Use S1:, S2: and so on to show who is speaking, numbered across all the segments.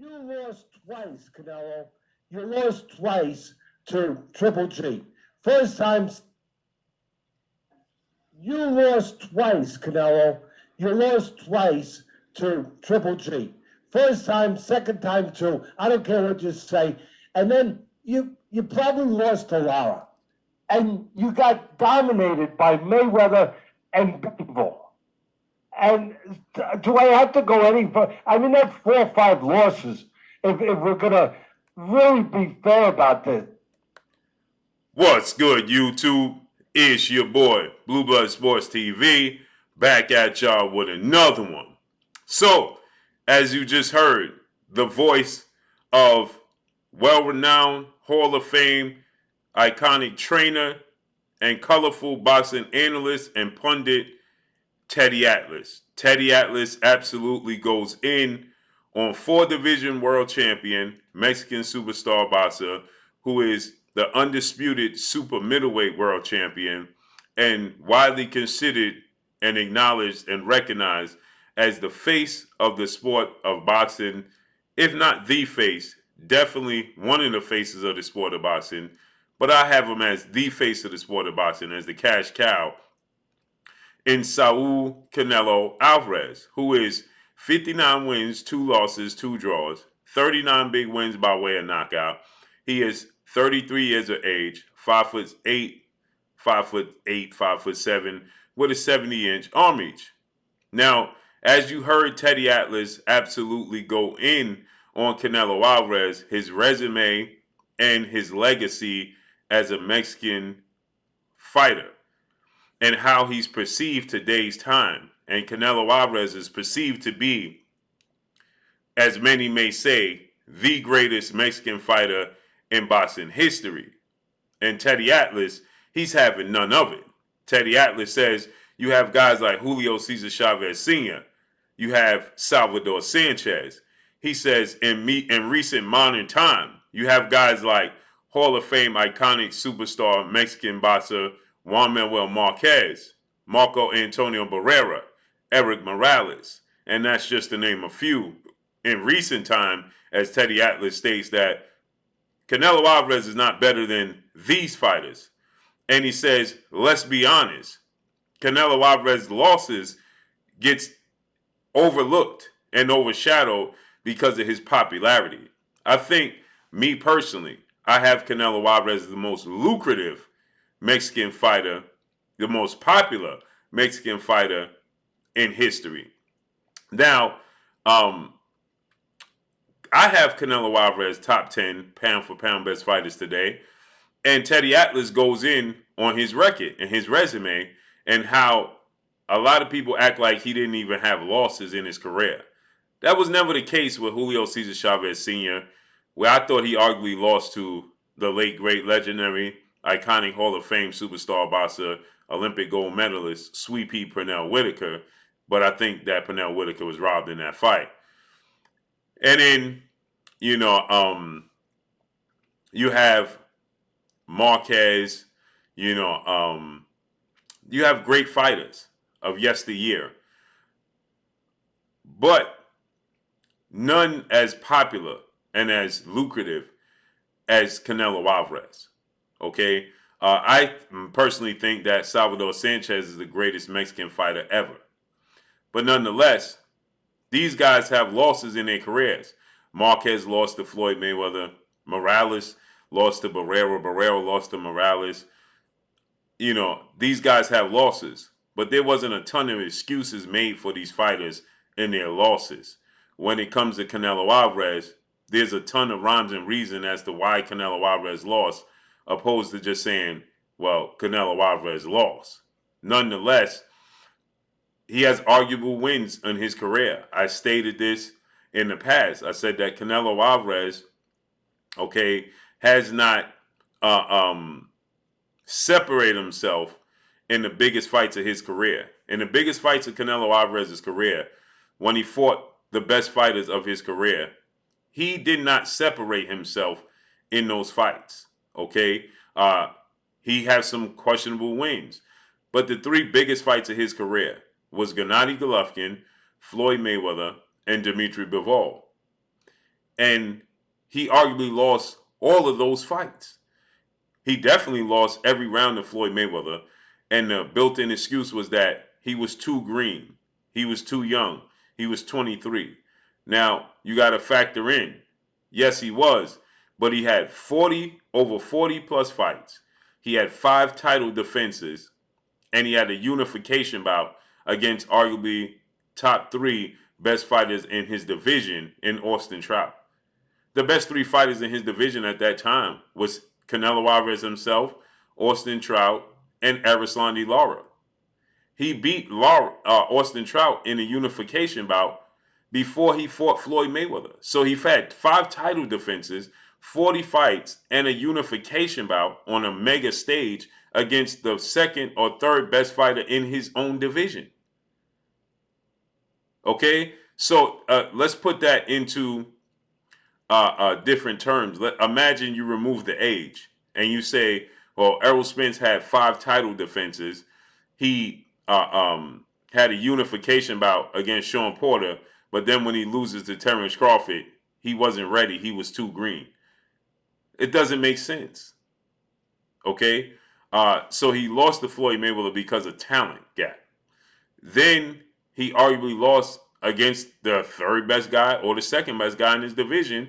S1: You lost twice, Canelo. You lost twice to Triple G. First time, you lost twice, Canelo. You lost twice to Triple G. First time, second time to, I don't care what you say. And then you probably lost to Lara. And you got dominated by Mayweather and Bivol. And do I have to go any further? I mean, that's 4 or 5 losses if we're going to really be fair about this.
S2: What's good, YouTube? It's your boy, Blue Blood Sports TV, back at y'all with another one. So, as you just heard, the voice of well-renowned Hall of Fame, iconic trainer, and colorful boxing analyst and pundit, Teddy Atlas. Teddy Atlas absolutely goes in on 4-division world champion, Mexican superstar boxer, who is the undisputed super middleweight world champion and widely considered and acknowledged and recognized as the face of the sport of boxing, if not the face, definitely one of the faces of the sport of boxing. But I have him as the face of the sport of boxing, as the cash cow, in Saul Canelo Alvarez, who is 59 wins, 2 losses, 2 draws, 39 big wins by way of knockout. He is 33 years of age, 5'8", 5'8", 5'7", with a 70-inch arm reach. Now, as you heard Teddy Atlas absolutely go in on Canelo Alvarez, his resume and his legacy as a Mexican fighter, and how he's perceived today's time. And Canelo Alvarez is perceived to be, as many may say, the greatest Mexican fighter in boxing history. And Teddy Atlas, he's having none of it. Teddy Atlas says you have guys like Julio Cesar Chavez Sr., you have Salvador Sanchez. He says in recent modern time, you have guys like Hall of Fame iconic superstar Mexican boxer Juan Manuel Marquez, Marco Antonio Barrera, Eric Morales, and that's just to name a few. In recent time, as Teddy Atlas states that Canelo Alvarez is not better than these fighters. And he says, let's be honest, Canelo Alvarez's losses gets overlooked and overshadowed because of his popularity. I think, me personally, I have Canelo Alvarez as the most lucrative Mexican fighter, the most popular Mexican fighter in history. Now, I have Canelo Alvarez top 10 pound for pound best fighters today. And Teddy Atlas goes in on his record and his resume and how a lot of people act like he didn't even have losses in his career. That was never the case with Julio Cesar Chavez Sr., where I thought he arguably lost to the late, great, legendary, iconic Hall of Fame superstar boxer, Olympic gold medalist, Sweet Pea Pernell Whitaker. But I think that Pernell Whitaker was robbed in that fight. And then, you have Marquez, you have great fighters of yesteryear, but none as popular and as lucrative as Canelo Alvarez. Okay, I personally think that Salvador Sanchez is the greatest Mexican fighter ever, but nonetheless, these guys have losses in their careers. Marquez lost to Floyd Mayweather. Morales lost to Barrera. Barrera lost to Morales. These guys have losses, but there wasn't a ton of excuses made for these fighters in their losses. When it comes to Canelo Alvarez, there's a ton of rhymes and reason as to why Canelo Alvarez lost, opposed to just saying, well, Canelo Alvarez lost. Nonetheless, he has arguable wins in his career. I stated this in the past. I said that Canelo Alvarez, has not separated himself in the biggest fights of his career. In the biggest fights of Canelo Alvarez's career, when he fought the best fighters of his career, he did not separate himself in those fights. He has some questionable wins. But the 3 biggest fights of his career was Gennady Golovkin, Floyd Mayweather, and Dimitri Bivol. And he arguably lost all of those fights. He definitely lost every round to Floyd Mayweather. And the built-in excuse was that he was too green. He was too young. He was 23. Now, you got to factor in, yes, he was, but he had over 40 plus fights. He had 5 title defenses, and he had a unification bout against arguably top 3 best fighters in his division in Austin Trout. The best 3 fighters in his division at that time was Canelo Alvarez himself, Austin Trout, and Erislandy Lara. He beat Austin Trout in a unification bout before he fought Floyd Mayweather. So he had 5 title defenses, 40 fights, and a unification bout on a mega stage against the second or third best fighter in his own division. Okay, so let's put that into different terms. Imagine you remove the age and you say, well, Errol Spence had 5 title defenses. He had a unification bout against Sean Porter, but then when he loses to Terrence Crawford, he wasn't ready. He was too green. It doesn't make sense. Okay? So he lost to Floyd Mayweather because of talent gap. Then he arguably lost against the third best guy or the second best guy in his division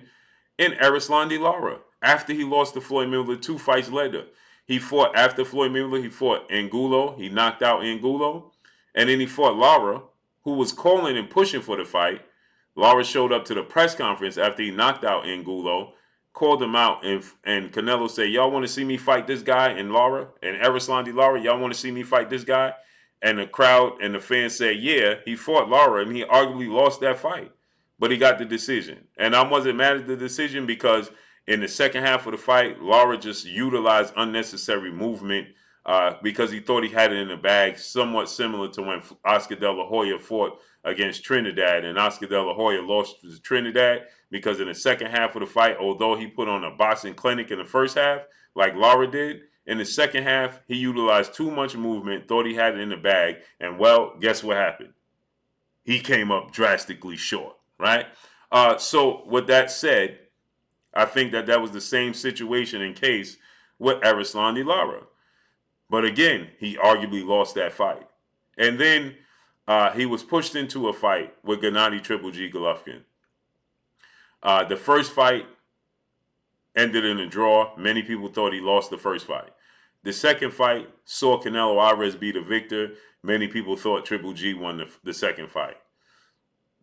S2: in Erislandy Lara. After he lost to Floyd Mayweather 2 fights later, he fought after Floyd Mayweather. He fought Angulo. He knocked out Angulo. And then he fought Lara, who was calling and pushing for the fight. Lara showed up to the press conference after he knocked out Angulo, called him out, and Canelo said, y'all want to see me fight this guy? And Lara, and Erislandy Lara, y'all want to see me fight this guy? And the crowd and the fans said, yeah, he fought Lara, and he arguably lost that fight. But he got the decision. And I wasn't mad at the decision because in the second half of the fight, Lara just utilized unnecessary movement because he thought he had it in the bag, somewhat similar to when Oscar De La Hoya fought against Trinidad. And Oscar De La Hoya lost to Trinidad because in the second half of the fight, although he put on a boxing clinic in the first half, like Lara did, in the second half, he utilized too much movement, thought he had it in the bag, and well, guess what happened? He came up drastically short, right? So with that said, I think that was the same situation in case with Erislandy Lara. But again, he arguably lost that fight. And then he was pushed into a fight with Gennady Triple G Golovkin. The first fight ended in a draw. Many people thought he lost the first fight. The second fight saw Canelo Alvarez be the victor. Many people thought Triple G won the second fight.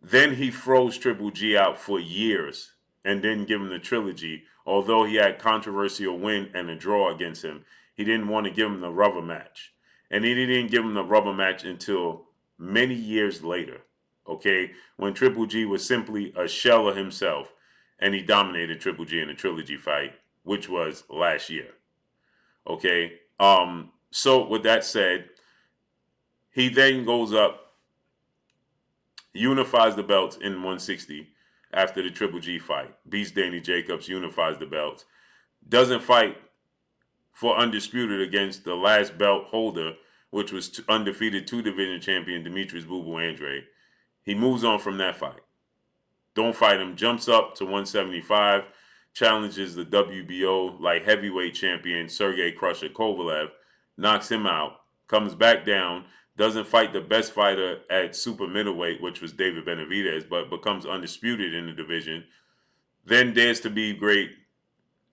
S2: Then he froze Triple G out for years and didn't give him the trilogy. Although he had controversial win and a draw against him, he didn't want to give him the rubber match. And he didn't give him the rubber match until many years later, okay, when Triple G was simply a shell of himself, and he dominated Triple G in a trilogy fight, which was last year. Okay, so with that said, he then goes up, unifies the belts in 160 after the Triple G fight, beats Danny Jacobs, unifies the belts, doesn't fight for undisputed against the last belt holder, which was undefeated 2-division champion Demetrius Boo Boo Andre. He moves on from that fight. Don't fight him, jumps up to 175, challenges the WBO light heavyweight champion Sergey Crusher Kovalev, knocks him out, comes back down, doesn't fight the best fighter at super middleweight, which was David Benavidez, but becomes undisputed in the division, then dares to be great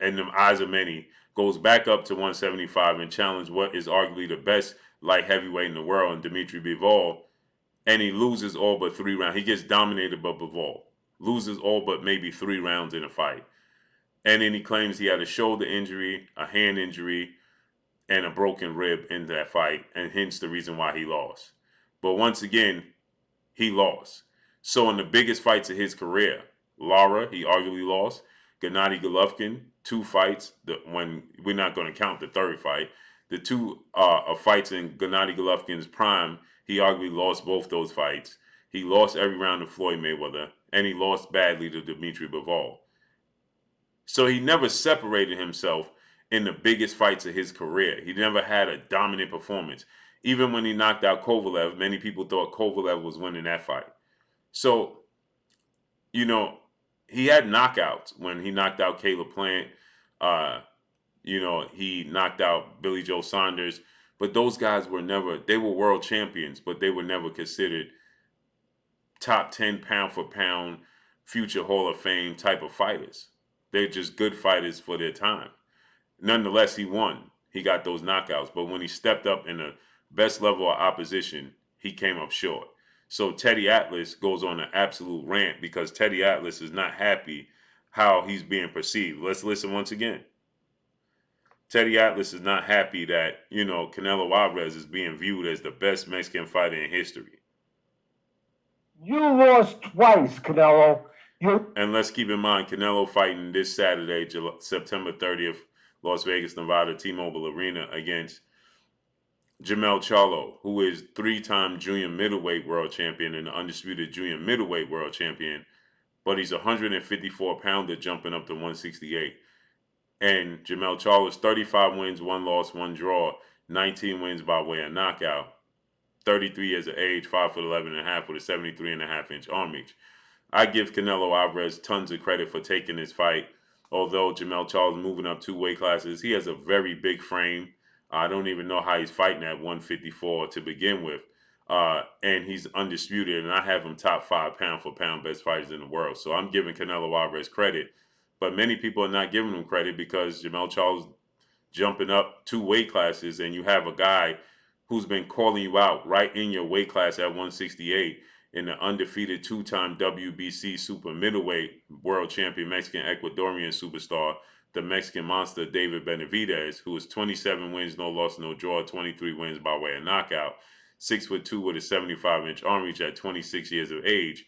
S2: in the eyes of many, goes back up to 175 and challenges what is arguably the best light heavyweight in the world, Dimitri Bivol, and he loses all but 3 rounds. He gets dominated by Bivol, loses all but maybe 3 rounds in a fight. And then he claims he had a shoulder injury, a hand injury, and a broken rib in that fight, and hence the reason why he lost. But once again, he lost. So in the biggest fights of his career, Lara, he arguably lost. Gennady Golovkin, 2 fights. When we're not going to count the third fight, the 2 fights in Gennady Golovkin's prime, he arguably lost both those fights. He lost every round to Floyd Mayweather, and he lost badly to Dimitri Bivol. So he never separated himself in the biggest fights of his career. He never had a dominant performance. Even when he knocked out Kovalev, many people thought Kovalev was winning that fight. So, you know, he had knockouts when he knocked out Caleb Plant. He knocked out Billy Joe Saunders. But those guys were never, they were world champions, but they were never considered top 10 pound for pound, future Hall of Fame type of fighters. They're just good fighters for their time. Nonetheless, he won. He got those knockouts. But when he stepped up in the best level of opposition, he came up short. So Teddy Atlas goes on an absolute rant because Teddy Atlas is not happy how he's being perceived. Let's listen once again. Teddy Atlas is not happy that, Canelo Alvarez is being viewed as the best Mexican fighter in history.
S1: You lost twice, Canelo.
S2: And let's keep in mind, Canelo fighting this Saturday, September 30th, Las Vegas, Nevada, T-Mobile Arena against Jermell Charlo, who is three-time junior middleweight world champion and the undisputed junior middleweight world champion, but he's a 154-pounder jumping up to 168. And Jermell Charlo's 35 wins, 1 loss, 1 draw, 19 wins by way of knockout, 33 years of age, 5'11.5" with a 73.5-inch arm reach. I give Canelo Alvarez tons of credit for taking this fight. Although Jermell Charlo moving up 2 weight classes, he has a very big frame. I don't even know how he's fighting at 154 to begin with. And he's undisputed, and I have him top 5 pound for pound best fighters in the world. So I'm giving Canelo Alvarez credit. But many people are not giving him credit because Jermell Charlo's jumping up 2 weight classes, and you have a guy who's been calling you out right in your weight class at 168 in the undefeated 2-time WBC super middleweight world champion Mexican Ecuadorian superstar, the Mexican monster David Benavidez, who is 27 wins, no loss, no draw, 23 wins by way of knockout, 6'2" with a 75-inch arm reach at 26 years of age.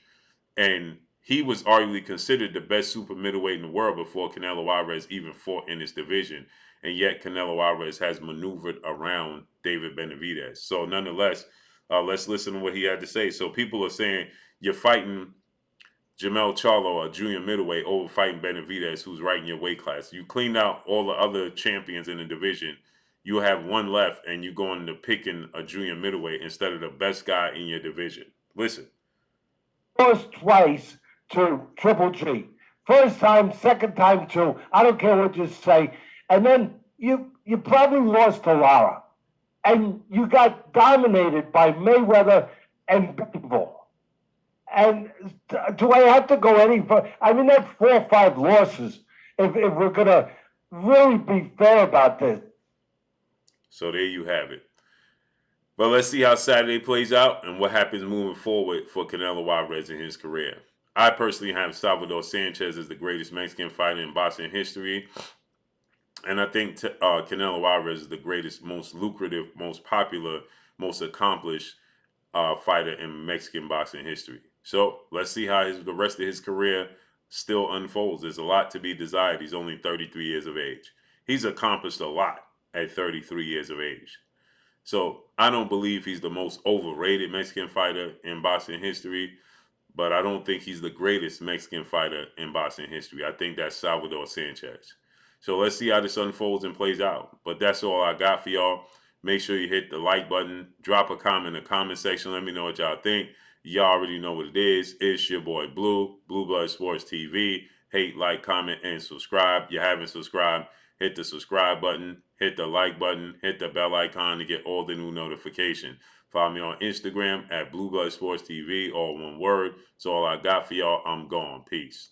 S2: And he was arguably considered the best super middleweight in the world before Canelo Alvarez even fought in this division. And yet Canelo Alvarez has maneuvered around David Benavidez. So nonetheless, let's listen to what he had to say. So people are saying you're fighting Jermell Charlo, a junior middleweight, over fighting Benavidez, who's right in your weight class. You cleaned out all the other champions in the division. You have one left, and you're going to picking a junior middleweight instead of the best guy in your division. Listen.
S1: Lost twice to Triple G. First time, second time to, I don't care what you say. And then you probably lost to Lara. And you got dominated by Mayweather and Pitbull. And do I have to go any further? I mean, that's 4 or 5 losses if we're going to really be fair about this.
S2: So there you have it. But let's see how Saturday plays out and what happens moving forward for Canelo Alvarez in his career. I personally have Salvador Sanchez as the greatest Mexican fighter in boxing history. And I think Canelo Alvarez is the greatest, most lucrative, most popular, most accomplished fighter in Mexican boxing history. So let's see how the rest of his career still unfolds. There's a lot to be desired. He's only 33 years of age. He's accomplished a lot at 33 years of age. So I don't believe he's the most overrated Mexican fighter in boxing history, but I don't think he's the greatest Mexican fighter in boxing history. I think that's Salvador Sanchez. So let's see how this unfolds and plays out. But that's all I got for y'all. Make sure you hit the like button. Drop a comment in the comment section. Let me know what y'all think. Y'all already know what it is. It's your boy Blue, Blue Blood Sports TV. Hate, like, comment, and subscribe. If you haven't subscribed, hit the subscribe button, hit the like button, hit the bell icon to get all the new notifications. Follow me on Instagram at Blue Blood Sports TV, all one word. So all I got for y'all. I'm gone. Peace.